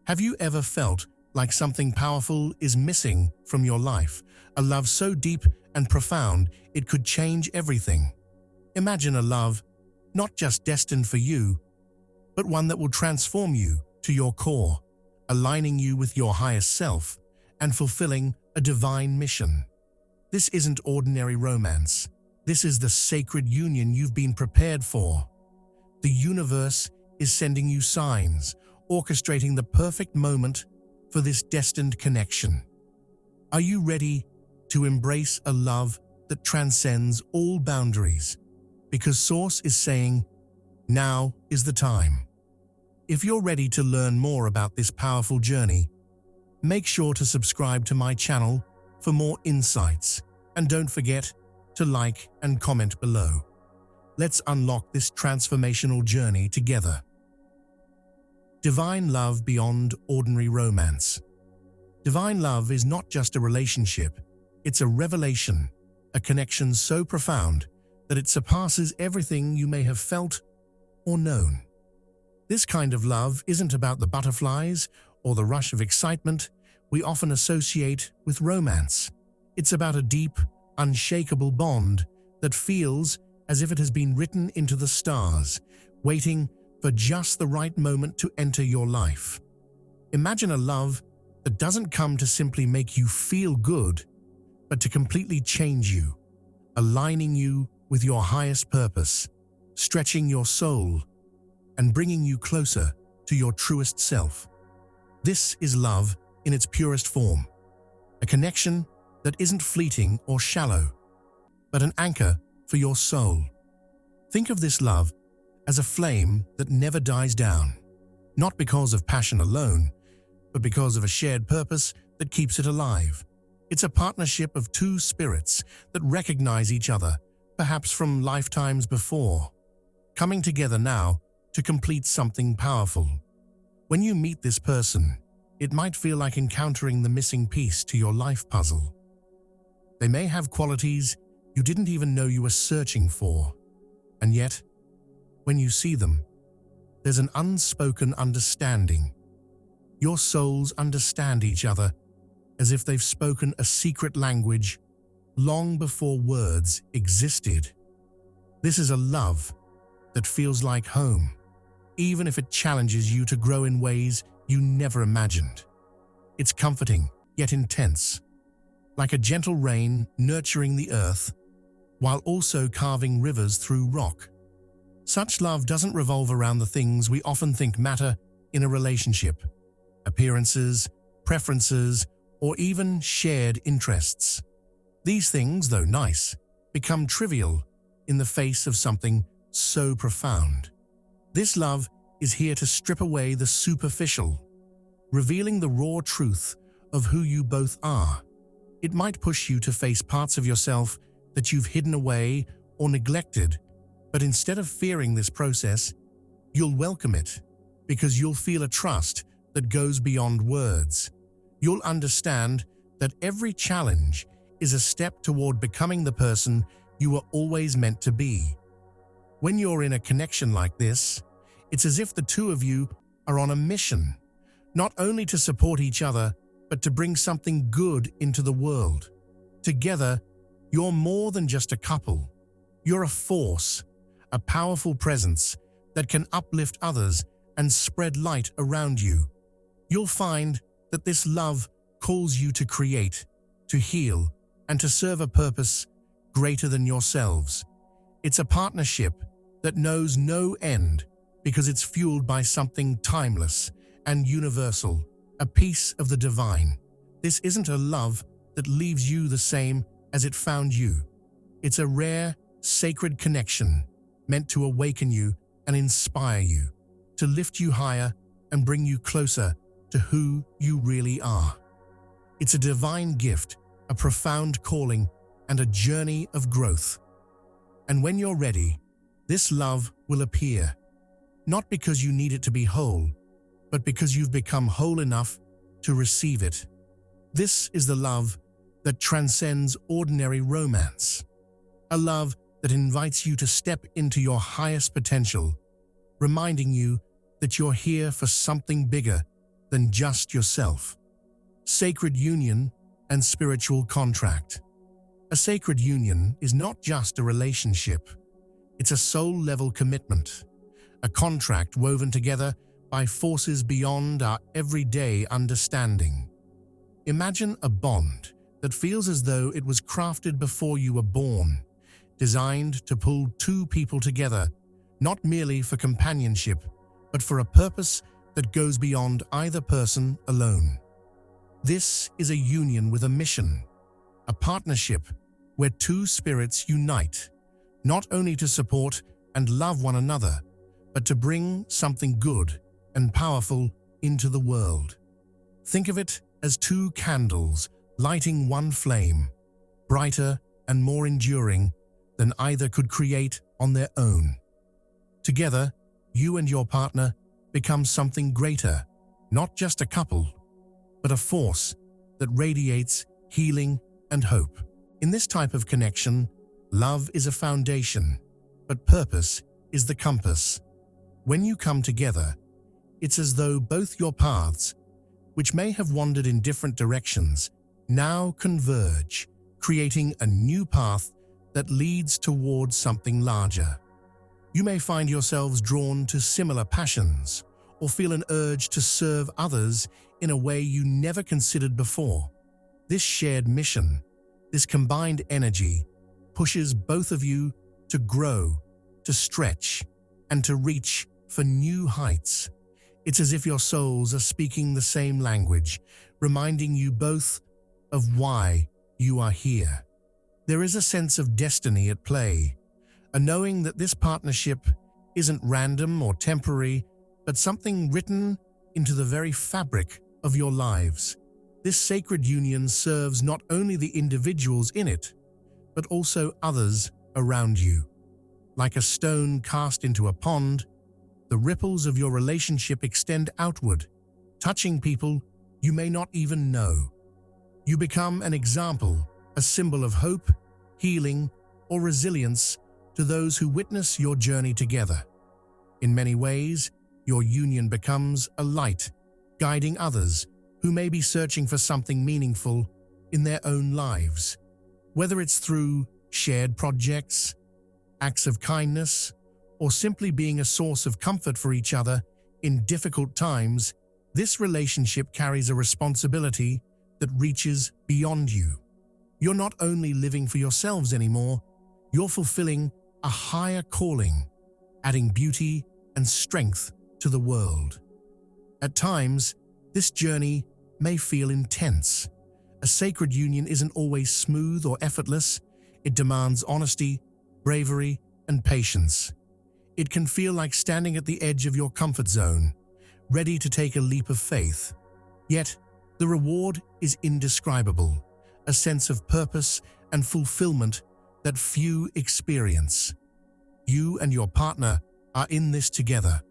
Have you ever felt like something powerful is missing from your life? A love so deep and profound it could change everything. Imagine a love not just destined for you, but one that will transform you to your core, aligning you with your highest self and fulfilling a divine mission. This isn't ordinary romance. This is the sacred union you've been prepared for. The universe is sending you signs, orchestrating the perfect moment for this destined connection. Are you ready to embrace a love that transcends all boundaries? Because Source is saying, now is the time. If you're ready to learn more about this powerful journey, make sure to subscribe to my channel for more insights, and don't forget to like and comment below. Let's unlock this transformational journey together. Divine love beyond ordinary romance. Divine love is not just a relationship, it's a revelation, a connection so profound that it surpasses everything you may have felt or known. This kind of love isn't about the butterflies or the rush of excitement we often associate with romance. It's about a deep, unshakable bond that feels as if it has been written into the stars, waiting for just the right moment to enter your life. Imagine a love that doesn't come to simply make you feel good, but to completely change you, aligning you with your highest purpose, stretching your soul, and bringing you closer to your truest self. This is love in its purest form, a connection that isn't fleeting or shallow, but an anchor for your soul. Think of this love as a flame that never dies down, not because of passion alone, but because of a shared purpose that keeps it alive. It's a partnership of two spirits that recognize each other, perhaps from lifetimes before, coming together now to complete something powerful. When you meet this person, it might feel like encountering the missing piece to your life puzzle. They may have qualities you didn't even know you were searching for, and yet, when you see them, there's an unspoken understanding. Your souls understand each other as if they've spoken a secret language long before words existed. This is a love that feels like home, even if it challenges you to grow in ways you never imagined. It's comforting, yet intense, like a gentle rain nurturing the earth, while also carving rivers through rock. Such love doesn't revolve around the things we often think matter in a relationship: appearances, preferences, or even shared interests. These things, though nice, become trivial in the face of something so profound. This love is here to strip away the superficial, revealing the raw truth of who you both are. It might push you to face parts of yourself that you've hidden away or neglected, but instead of fearing this process, you'll welcome it, because you'll feel a trust that goes beyond words. You'll understand that every challenge is a step toward becoming the person you were always meant to be. When you're in a connection like this, it's as if the two of you are on a mission, not only to support each other, but to bring something good into the world. Together, you're more than just a couple. You're a force, a powerful presence that can uplift others and spread light around you. You'll find that this love calls you to create, to heal, and to serve a purpose greater than yourselves. It's a partnership that knows no end because it's fueled by something timeless and universal, a piece of the divine. This isn't a love that leaves you the same as it found you. It's a rare, sacred connection meant to awaken you and inspire you, to lift you higher and bring you closer to who you really are. It's a divine gift, a profound calling, and a journey of growth. And when you're ready, this love will appear, not because you need it to be whole, but because you've become whole enough to receive it. This is the love that transcends ordinary romance, a love that invites you to step into your highest potential, reminding you that you're here for something bigger than just yourself. Sacred union and spiritual contract. A sacred union is not just a relationship. It's a soul-level commitment, a contract woven together by forces beyond our everyday understanding. Imagine a bond that feels as though it was crafted before you were born, designed to pull two people together, not merely for companionship, but for a purpose that goes beyond either person alone. This is a union with a mission, a partnership where two spirits unite, not only to support and love one another, but to bring something good and powerful into the world. Think of it as two candles lighting one flame, brighter and more enduring than either could create on their own. Together, you and your partner become something greater, not just a couple, but a force that radiates healing and hope. In this type of connection, love is a foundation, but purpose is the compass. When you come together, it's as though both your paths, which may have wandered in different directions, now converge, creating a new path that leads towards something larger. You may find yourselves drawn to similar passions, or feel an urge to serve others in a way you never considered before. This shared mission, this combined energy, pushes both of you to grow, to stretch, and to reach for new heights. It's as if your souls are speaking the same language, reminding you both of why you are here. There is a sense of destiny at play, a knowing that this partnership isn't random or temporary, but something written into the very fabric of your lives. This sacred union serves not only the individuals in it, but also others around you. Like a stone cast into a pond, the ripples of your relationship extend outward, touching people you may not even know. You become an example, a symbol of hope, healing, or resilience to those who witness your journey together. In many ways, your union becomes a light, guiding others who may be searching for something meaningful in their own lives. Whether it's through shared projects, acts of kindness, or simply being a source of comfort for each other in difficult times, this relationship carries a responsibility that reaches beyond you. You're not only living for yourselves anymore, you're fulfilling a higher calling, adding beauty and strength to the world. At times, this journey may feel intense. A sacred union isn't always smooth or effortless. It demands honesty, bravery, and patience. It can feel like standing at the edge of your comfort zone, ready to take a leap of faith. Yet, the reward is indescribable, a sense of purpose and fulfillment that few experience. You and your partner are in this together,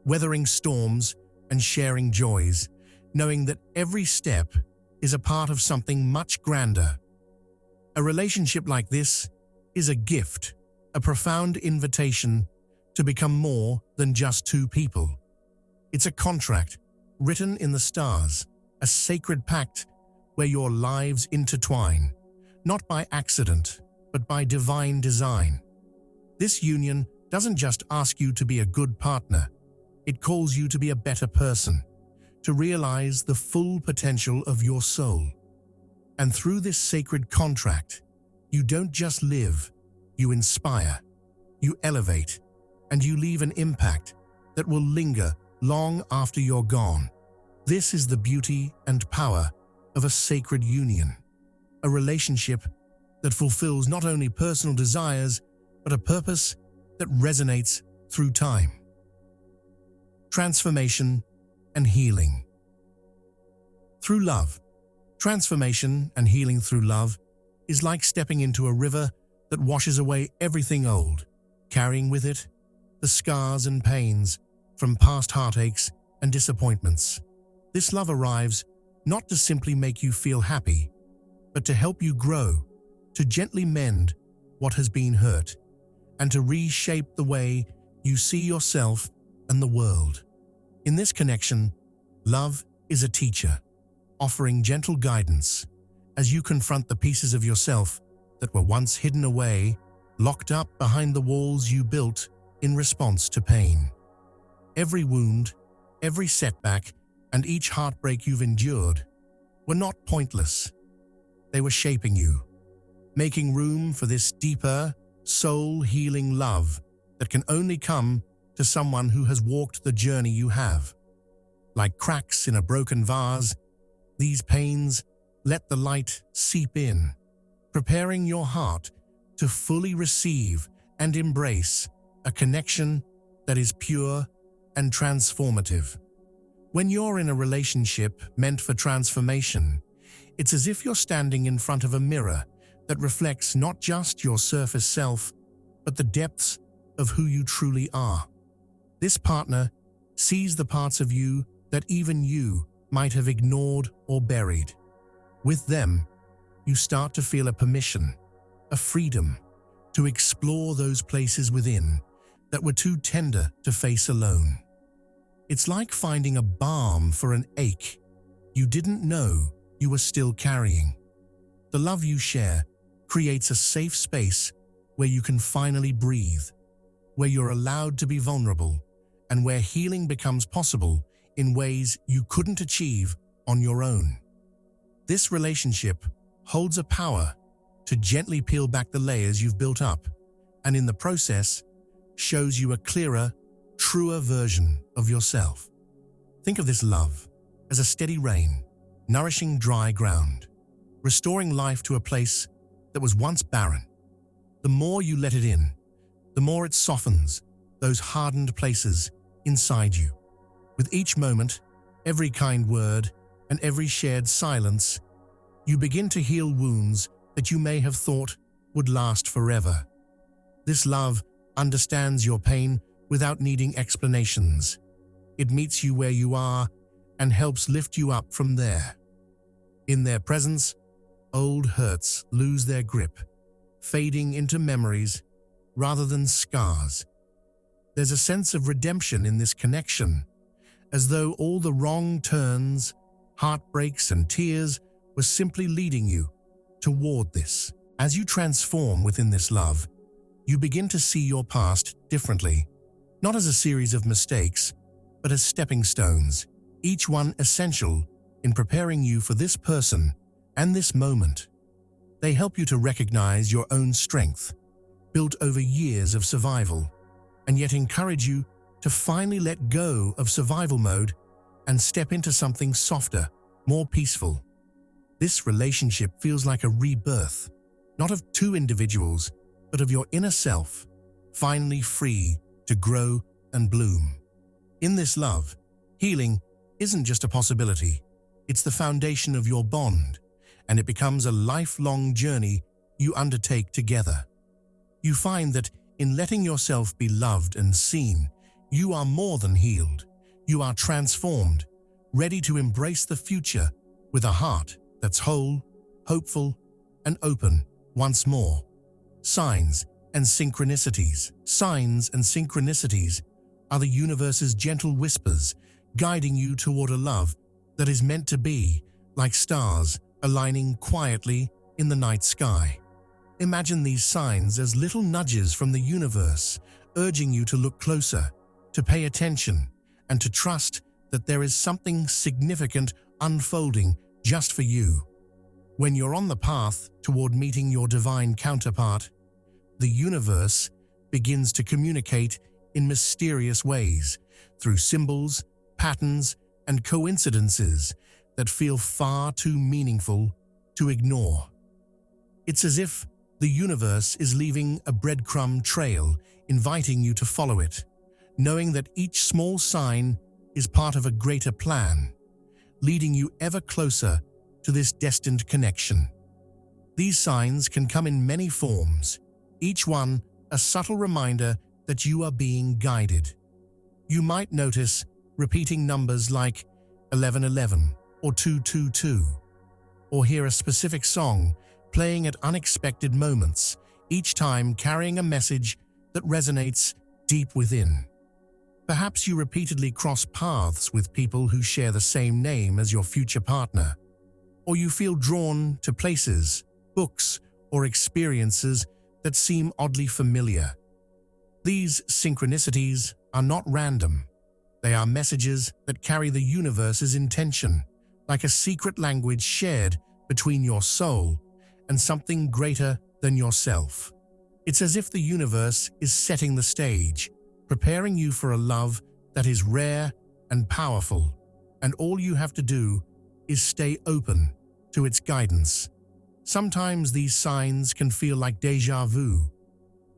weathering storms and sharing joys, knowing that every step is a part of something much grander. A relationship like this is a gift, a profound invitation to become more than just two people. It's a contract written in the stars, a sacred pact where your lives intertwine, not by accident, but by divine design. This union doesn't just ask you to be a good partner, it calls you to be a better person, to realize the full potential of your soul. And through this sacred contract, you don't just live, you inspire, you elevate, and you leave an impact that will linger long after you're gone. This is the beauty and power of a sacred union, a relationship that fulfills not only personal desires, but a purpose that resonates through time. Transformation and healing. Through love. Transformation and healing through love is like stepping into a river that washes away everything old, carrying with it the scars and pains from past heartaches and disappointments. This love arrives not to simply make you feel happy, but to help you grow, to gently mend what has been hurt, and to reshape the way you see yourself and the world. In this connection, love is a teacher, offering gentle guidance as you confront the pieces of yourself that were once hidden away, locked up behind the walls you built in response to pain. Every wound, every setback, and each heartbreak you've endured were not pointless. They were shaping you, making room for this deeper, soul-healing love that can only come to someone who has walked the journey you have. Like cracks in a broken vase, these pains let the light seep in, preparing your heart to fully receive and embrace a connection that is pure and transformative. When you're in a relationship meant for transformation, it's as if you're standing in front of a mirror that reflects not just your surface self, but the depths of who you truly are. This partner sees the parts of you that even you might have ignored or buried. With them, you start to feel a permission, a freedom, to explore those places within that were too tender to face alone. It's like finding a balm for an ache you didn't know you were still carrying. The love you share creates a safe space where you can finally breathe, where you're allowed to be vulnerable, and where healing becomes possible in ways you couldn't achieve on your own. This relationship holds a power to gently peel back the layers you've built up, and in the process, shows you a clearer, truer version of yourself. Think of this love as a steady rain, nourishing dry ground, restoring life to a place that was once barren. The more you let it in, the more it softens those hardened places inside you. With each moment, every kind word, and every shared silence, you begin to heal wounds that you may have thought would last forever. This love understands your pain without needing explanations. It meets you where you are and helps lift you up from there. In their presence, old hurts lose their grip, fading into memories rather than scars. There's a sense of redemption in this connection, as though all the wrong turns, heartbreaks, and tears were simply leading you toward this. As you transform within this love, you begin to see your past differently, not as a series of mistakes, but as stepping stones, each one essential in preparing you for this person and this moment. They help you to recognize your own strength, built over years of survival, and yet encourage you to finally let go of survival mode and step into something softer, more peaceful. This relationship feels like a rebirth, not of two individuals, but of your inner self, finally free to grow and bloom. In this love, healing isn't just a possibility, it's the foundation of your bond, and it becomes a lifelong journey you undertake together. You find that in letting yourself be loved and seen, you are more than healed. You are transformed, ready to embrace the future with a heart that's whole, hopeful, and open once more. Signs and synchronicities. Signs and synchronicities are the universe's gentle whispers guiding you toward a love that is meant to be, like stars aligning quietly in the night sky. Imagine these signs as little nudges from the universe, urging you to look closer, to pay attention, and to trust that there is something significant unfolding just for you. When you're on the path toward meeting your divine counterpart, the universe begins to communicate in mysterious ways through symbols, patterns, and coincidences that feel far too meaningful to ignore. It's as if the universe is leaving a breadcrumb trail, inviting you to follow it, knowing that each small sign is part of a greater plan, leading you ever closer to this destined connection. These signs can come in many forms, each one a subtle reminder that you are being guided. You might notice repeating numbers like 1111 or 222, or hear a specific song playing at unexpected moments, each time carrying a message that resonates deep within. Perhaps you repeatedly cross paths with people who share the same name as your future partner, or you feel drawn to places, books, or experiences that seem oddly familiar. These synchronicities are not random. They are messages that carry the universe's intention, like a secret language shared between your soul and something greater than yourself. It's as if the universe is setting the stage, preparing you for a love that is rare and powerful, and all you have to do is stay open to its guidance. Sometimes these signs can feel like déjà vu,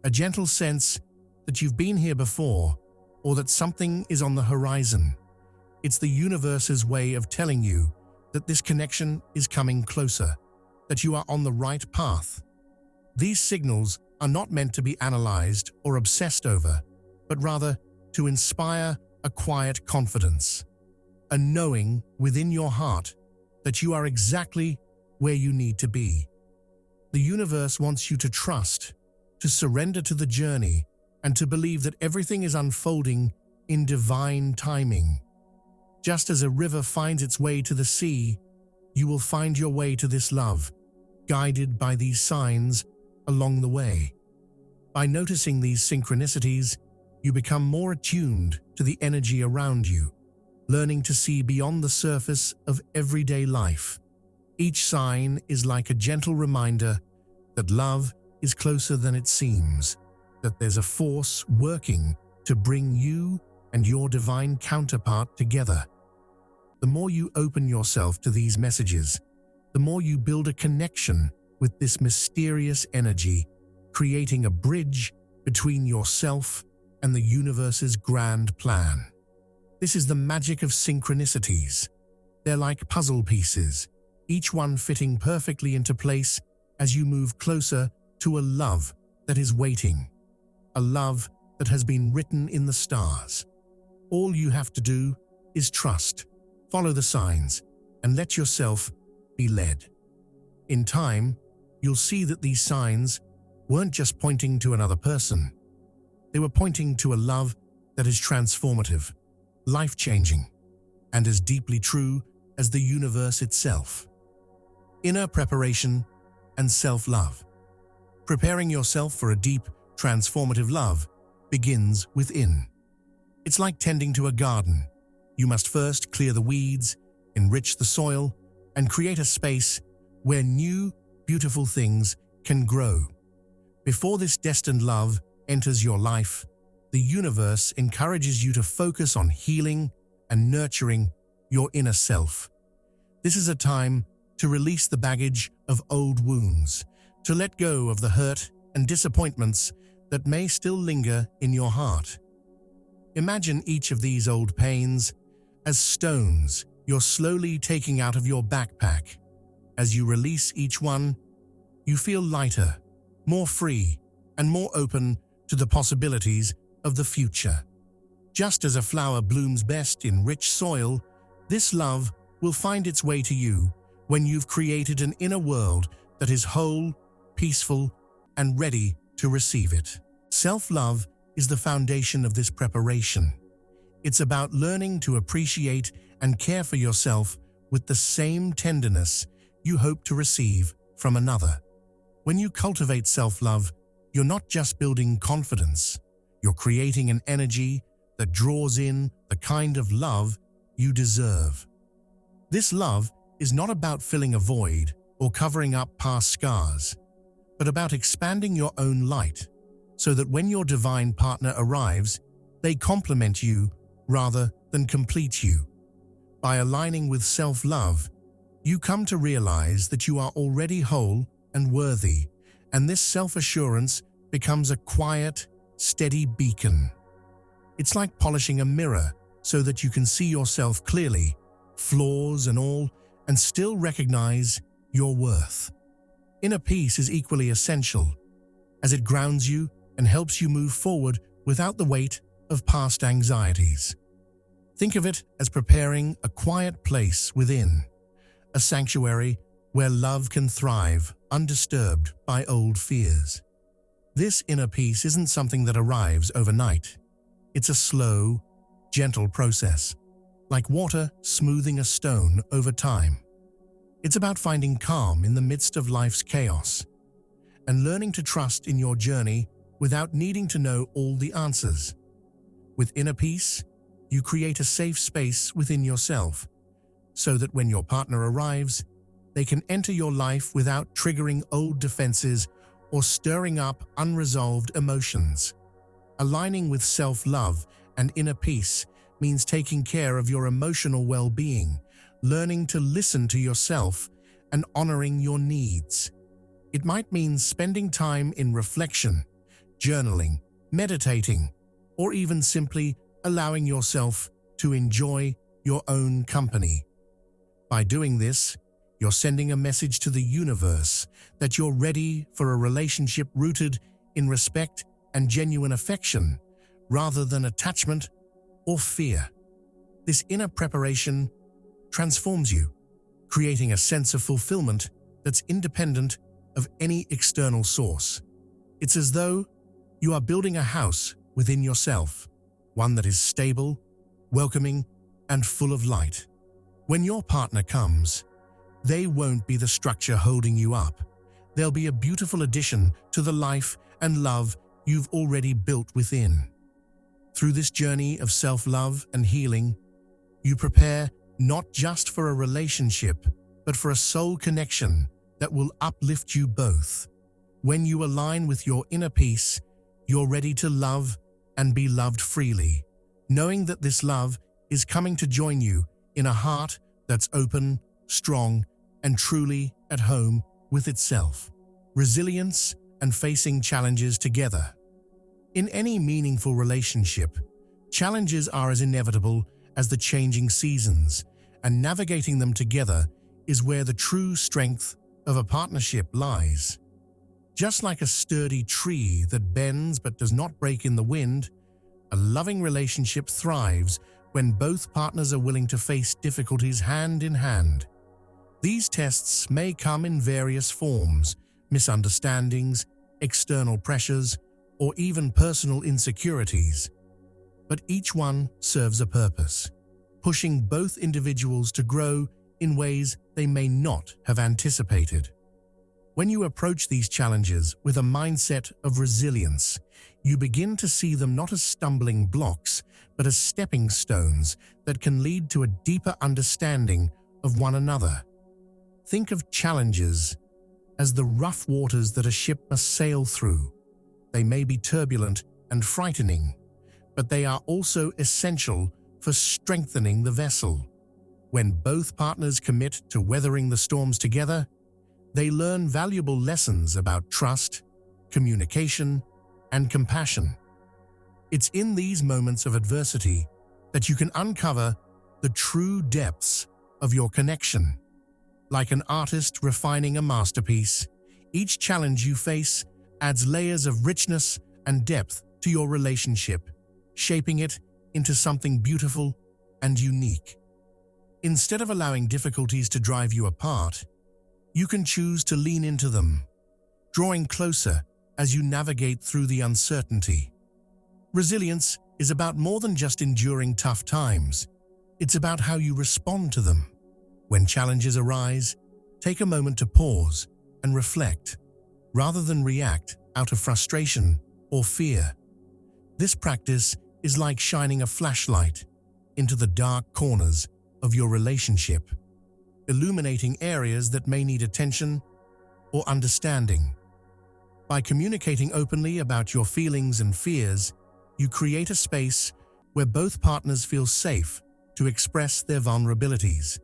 a gentle sense that you've been here before or that something is on the horizon. It's the universe's way of telling you that this connection is coming closer, that you are on the right path. These signals are not meant to be analyzed or obsessed over, but rather to inspire a quiet confidence, a knowing within your heart that you are exactly where you need to be. The universe wants you to trust, to surrender to the journey, and to believe that everything is unfolding in divine timing. Just as a river finds its way to the sea, you will find your way to this love, guided by these signs along the way. By noticing these synchronicities, you become more attuned to the energy around you, learning to see beyond the surface of everyday life. Each sign is like a gentle reminder that love is closer than it seems, that there's a force working to bring you and your divine counterpart together. The more you open yourself to these messages, the more you build a connection with this mysterious energy, creating a bridge between yourself and the universe's grand plan. This is the magic of synchronicities. They're like puzzle pieces, each one fitting perfectly into place as you move closer to a love that is waiting, a love that has been written in the stars. All you have to do is trust, follow the signs, and let yourself be led. In time, you'll see that these signs weren't just pointing to another person. They were pointing to a love that is transformative, life-changing, and as deeply true as the universe itself. Inner preparation and self-love. Preparing yourself for a deep, transformative love begins within. It's like tending to a garden. You must first clear the weeds, enrich the soil, and create a space where new, beautiful things can grow. Before this destined love enters your life, the universe encourages you to focus on healing and nurturing your inner self. This is a time to release the baggage of old wounds, to let go of the hurt and disappointments that may still linger in your heart. Imagine each of these old pains as stones you're slowly taking out of your backpack. As you release each one, you feel lighter, more free, and more open to the possibilities of the future. Just as a flower blooms best in rich soil, this love will find its way to you when you've created an inner world that is whole, peaceful, and ready to receive it. Self-love is the foundation of this preparation. It's about learning to appreciate and care for yourself with the same tenderness you hope to receive from another. When you cultivate self-love, you're not just building confidence, you're creating an energy that draws in the kind of love you deserve. This love is not about filling a void or covering up past scars, but about expanding your own light so that when your divine partner arrives, they complement you rather than complete you. By aligning with self-love, you come to realize that you are already whole and worthy, and this self-assurance becomes a quiet, steady beacon. It's like polishing a mirror so that you can see yourself clearly, flaws and all, and still recognize your worth. Inner peace is equally essential, as it grounds you and helps you move forward without the weight of past anxieties. Think of it as preparing a quiet place within, a sanctuary where love can thrive undisturbed by old fears. This inner peace isn't something that arrives overnight. It's a slow, gentle process, like water smoothing a stone over time. It's about finding calm in the midst of life's chaos and learning to trust in your journey without needing to know all the answers. With inner peace, you create a safe space within yourself so that when your partner arrives, they can enter your life without triggering old defenses or stirring up unresolved emotions. Aligning with self-love and inner peace means taking care of your emotional well-being, learning to listen to yourself, and honoring your needs. It might mean spending time in reflection, journaling, meditating, or even simply allowing yourself to enjoy your own company. By doing this, you're sending a message to the universe that you're ready for a relationship rooted in respect and genuine affection, rather than attachment or fear. This inner preparation transforms you, creating a sense of fulfillment that's independent of any external source. It's as though you are building a house within yourself, one that is stable, welcoming, and full of light. When your partner comes, they won't be the structure holding you up. They'll be a beautiful addition to the life and love you've already built within. Through this journey of self-love and healing, you prepare not just for a relationship, but for a soul connection that will uplift you both. When you align with your inner peace, you're ready to love and be loved freely, knowing that this love is coming to join you in a heart that's open, strong, and truly at home with itself. Resilience and facing challenges together. In any meaningful relationship, challenges are as inevitable as the changing seasons, and navigating them together is where the true strength of a partnership lies. Just like a sturdy tree that bends but does not break in the wind, a loving relationship thrives when both partners are willing to face difficulties hand in hand. These tests may come in various forms: misunderstandings, external pressures, or even personal insecurities. But each one serves a purpose, pushing both individuals to grow in ways they may not have anticipated. When you approach these challenges with a mindset of resilience, you begin to see them not as stumbling blocks, but as stepping stones that can lead to a deeper understanding of one another. Think of challenges as the rough waters that a ship must sail through. They may be turbulent and frightening, but they are also essential for strengthening the vessel. When both partners commit to weathering the storms together, they learn valuable lessons about trust, communication, and compassion. It's in these moments of adversity that you can uncover the true depths of your connection. Like an artist refining a masterpiece, each challenge you face adds layers of richness and depth to your relationship, shaping it into something beautiful and unique. Instead of allowing difficulties to drive you apart, you can choose to lean into them, drawing closer as you navigate through the uncertainty. Resilience is about more than just enduring tough times. It's about how you respond to them. When challenges arise, take a moment to pause and reflect, rather than react out of frustration or fear. This practice is like shining a flashlight into the dark corners of your relationship, illuminating areas that may need attention or understanding. By communicating openly about your feelings and fears, you create a space where both partners feel safe to express their vulnerabilities.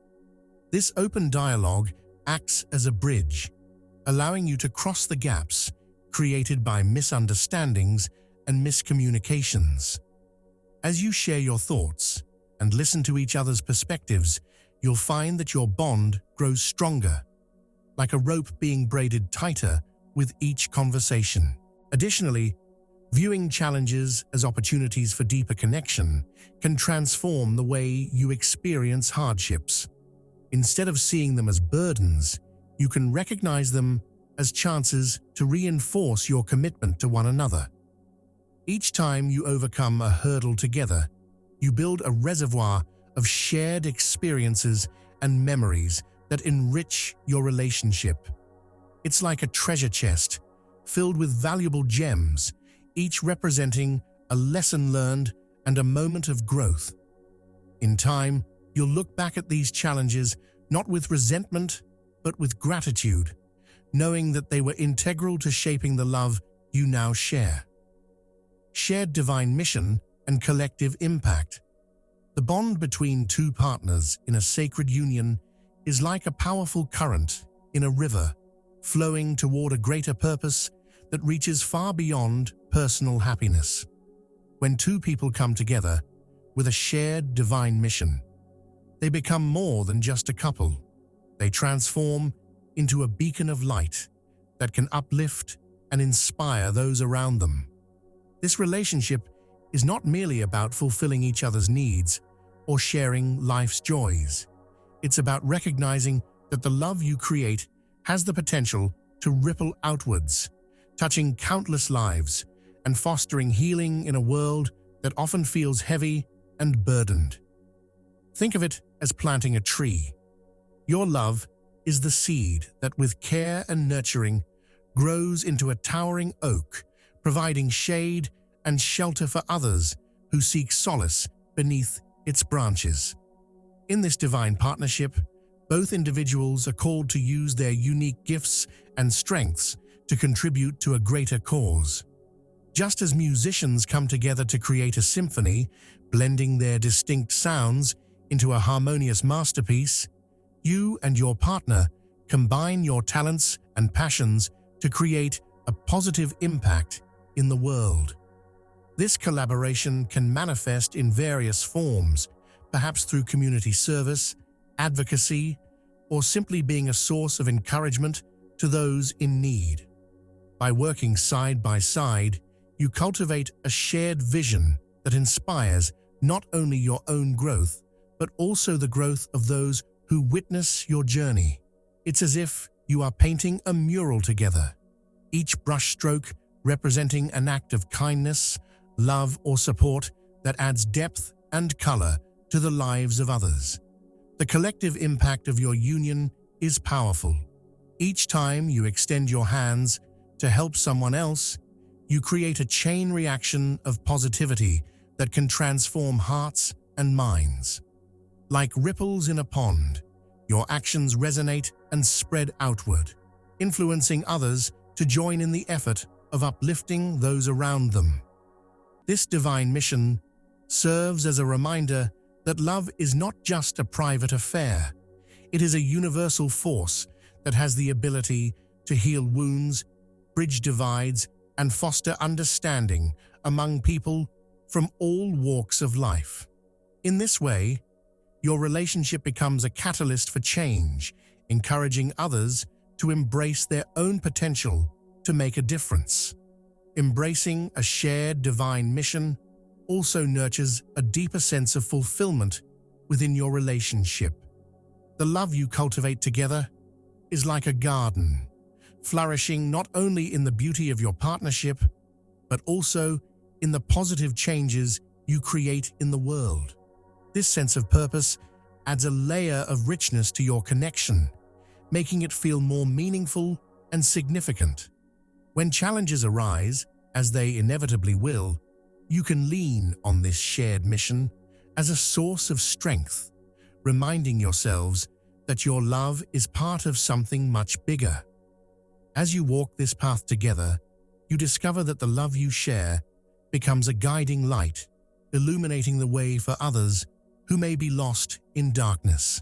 This open dialogue acts as a bridge, allowing you to cross the gaps created by misunderstandings and miscommunications. As you share your thoughts and listen to each other's perspectives, you'll find that your bond grows stronger, like a rope being braided tighter with each conversation. Additionally, viewing challenges as opportunities for deeper connection can transform the way you experience hardships. Instead of seeing them as burdens, you can recognize them as chances to reinforce your commitment to one another. Each time you overcome a hurdle together, You build a reservoir of shared experiences and memories that enrich your relationship. It's like a treasure chest filled with valuable gems, each representing a lesson learned and a moment of growth. In time, you'll look back at these challenges not with resentment, but with gratitude, knowing that they were integral to shaping the love you now share. Shared divine mission and collective impact. The bond between two partners in a sacred union is like a powerful current in a river, flowing toward a greater purpose that reaches far beyond personal happiness. When two people come together with a shared divine mission, they become more than just a couple. They transform into a beacon of light that can uplift and inspire those around them. This relationship is not merely about fulfilling each other's needs or sharing life's joys. It's about recognizing that the love you create has the potential to ripple outwards, touching countless lives and fostering healing in a world that often feels heavy and burdened. Think of it as planting a tree. Your love is the seed that, with care and nurturing, grows into a towering oak, providing shade and shelter for others who seek solace beneath its branches. In this divine partnership, both individuals are called to use their unique gifts and strengths to contribute to a greater cause. Just as musicians come together to create a symphony, blending their distinct sounds into a harmonious masterpiece, you and your partner combine your talents and passions to create a positive impact in the world. This collaboration can manifest in various forms, perhaps through community service, advocacy, or simply being a source of encouragement to those in need. By working side by side, you cultivate a shared vision that inspires not only your own growth, but also the growth of those who witness your journey. It's as if you are painting a mural together, each brushstroke representing an act of kindness, love, or support that adds depth and color to the lives of others. The collective impact of your union is powerful. Each time you extend your hands to help someone else, you create a chain reaction of positivity that can transform hearts and minds. Like ripples in a pond, your actions resonate and spread outward, influencing others to join in the effort of uplifting those around them. This divine mission serves as a reminder that love is not just a private affair. It is a universal force that has the ability to heal wounds, bridge divides, and foster understanding among people from all walks of life. In this way, your relationship becomes a catalyst for change, encouraging others to embrace their own potential to make a difference. Embracing a shared divine mission also nurtures a deeper sense of fulfillment within your relationship. The love you cultivate together is like a garden, flourishing not only in the beauty of your partnership, but also in the positive changes you create in the world. This sense of purpose adds a layer of richness to your connection, making it feel more meaningful and significant. When challenges arise, as they inevitably will, you can lean on this shared mission as a source of strength, reminding yourselves that your love is part of something much bigger. As you walk this path together, you discover that the love you share becomes a guiding light, illuminating the way for others who may be lost in darkness.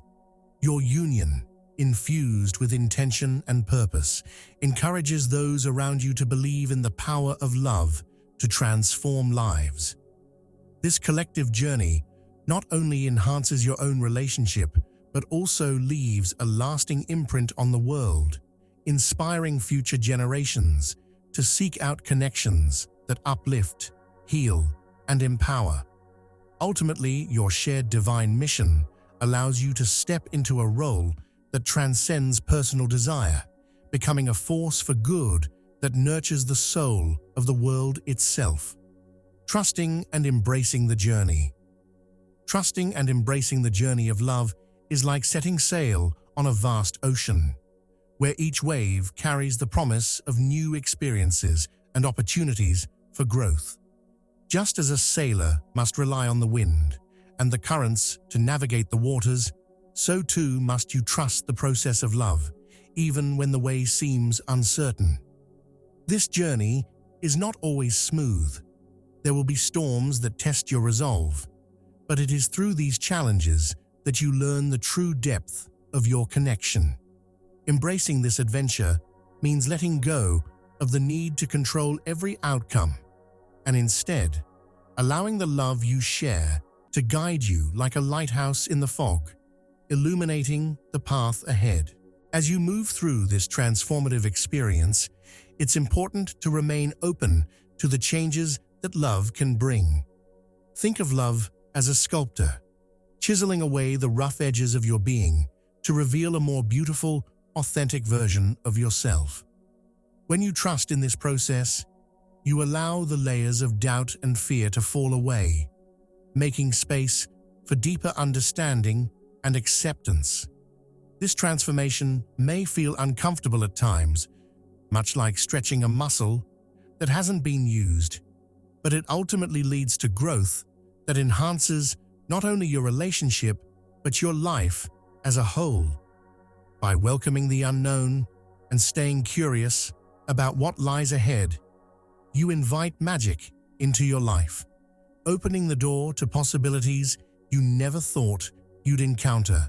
Your union, infused with intention and purpose, encourages those around you to believe in the power of love to transform lives. This collective journey not only enhances your own relationship, but also leaves a lasting imprint on the world, inspiring future generations to seek out connections that uplift, heal, and empower. Ultimately, your shared divine mission allows you to step into a role that transcends personal desire, becoming a force for good that nurtures the soul of the world itself. Trusting and embracing the journey, Trusting and embracing the journey of love is like setting sail on a vast ocean, where each wave carries the promise of new experiences and opportunities for growth. Just as a sailor must rely on the wind and the currents to navigate the waters, so too must you trust the process of love, even when the way seems uncertain. This journey is not always smooth. There will be storms that test your resolve, but it is through these challenges that you learn the true depth of your connection. Embracing this adventure means letting go of the need to control every outcome, and instead, allowing the love you share to guide you like a lighthouse in the fog, illuminating the path ahead. As you move through this transformative experience, it's important to remain open to the changes that love can bring. Think of love as a sculptor, chiseling away the rough edges of your being to reveal a more beautiful, authentic version of yourself. When you trust in this process, you allow the layers of doubt and fear to fall away, making space for deeper understanding and acceptance. This transformation may feel uncomfortable at times, much like stretching a muscle that hasn't been used, but it ultimately leads to growth that enhances not only your relationship, but your life as a whole. By welcoming the unknown and staying curious about what lies ahead, you invite magic into your life, opening the door to possibilities you never thought you'd encounter.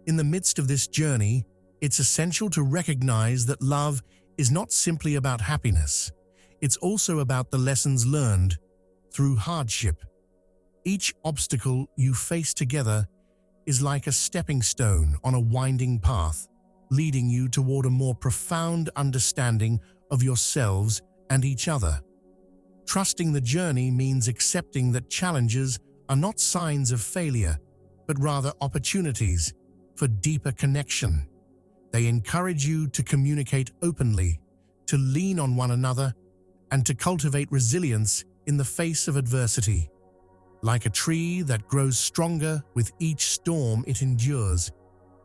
In the midst of this journey, it's essential to recognize that love is not simply about happiness. It's also about the lessons learned through hardship. Each obstacle you face together is like a stepping stone on a winding path, leading you toward a more profound understanding of yourselves and each other. Trusting the journey means accepting that challenges are not signs of failure, but rather opportunities for deeper connection. They encourage you to communicate openly, to lean on one another, and to cultivate resilience in the face of adversity. Like a tree that grows stronger with each storm it endures,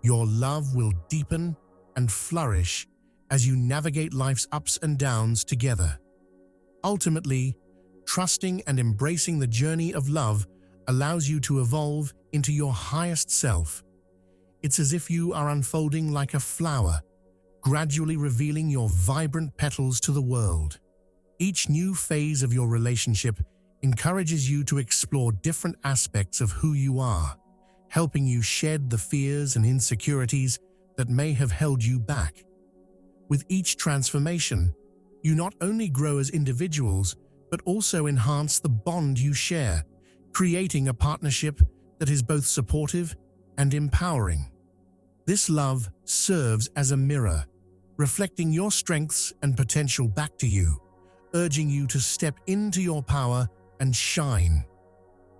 your love will deepen and flourish as you navigate life's ups and downs together. Ultimately, trusting and embracing the journey of love allows you to evolve into your highest self. It's as if you are unfolding like a flower, gradually revealing your vibrant petals to the world. Each new phase of your relationship encourages you to explore different aspects of who you are, helping you shed the fears and insecurities that may have held you back. With each transformation, you not only grow as individuals, but also enhance the bond you share, creating a partnership that is both supportive and empowering. This love serves as a mirror, reflecting your strengths and potential back to you, urging you to step into your power and shine.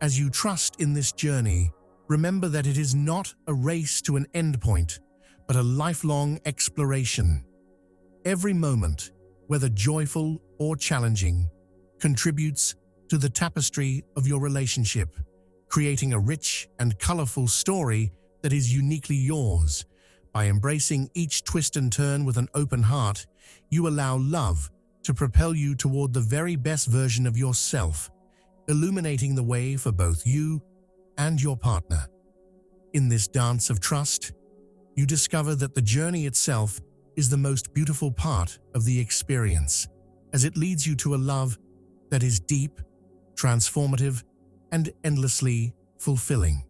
As you trust in this journey, remember that it is not a race to an endpoint, but a lifelong exploration. Every moment, whether joyful or challenging, contributes to the tapestry of your relationship, creating a rich and colorful story that is uniquely yours. By embracing each twist and turn with an open heart, you allow love to propel you toward the very best version of yourself, illuminating the way for both you and your partner. In this dance of trust, you discover that the journey itself is the most beautiful part of the experience, as it leads you to a love that is deep, transformative, and endlessly fulfilling.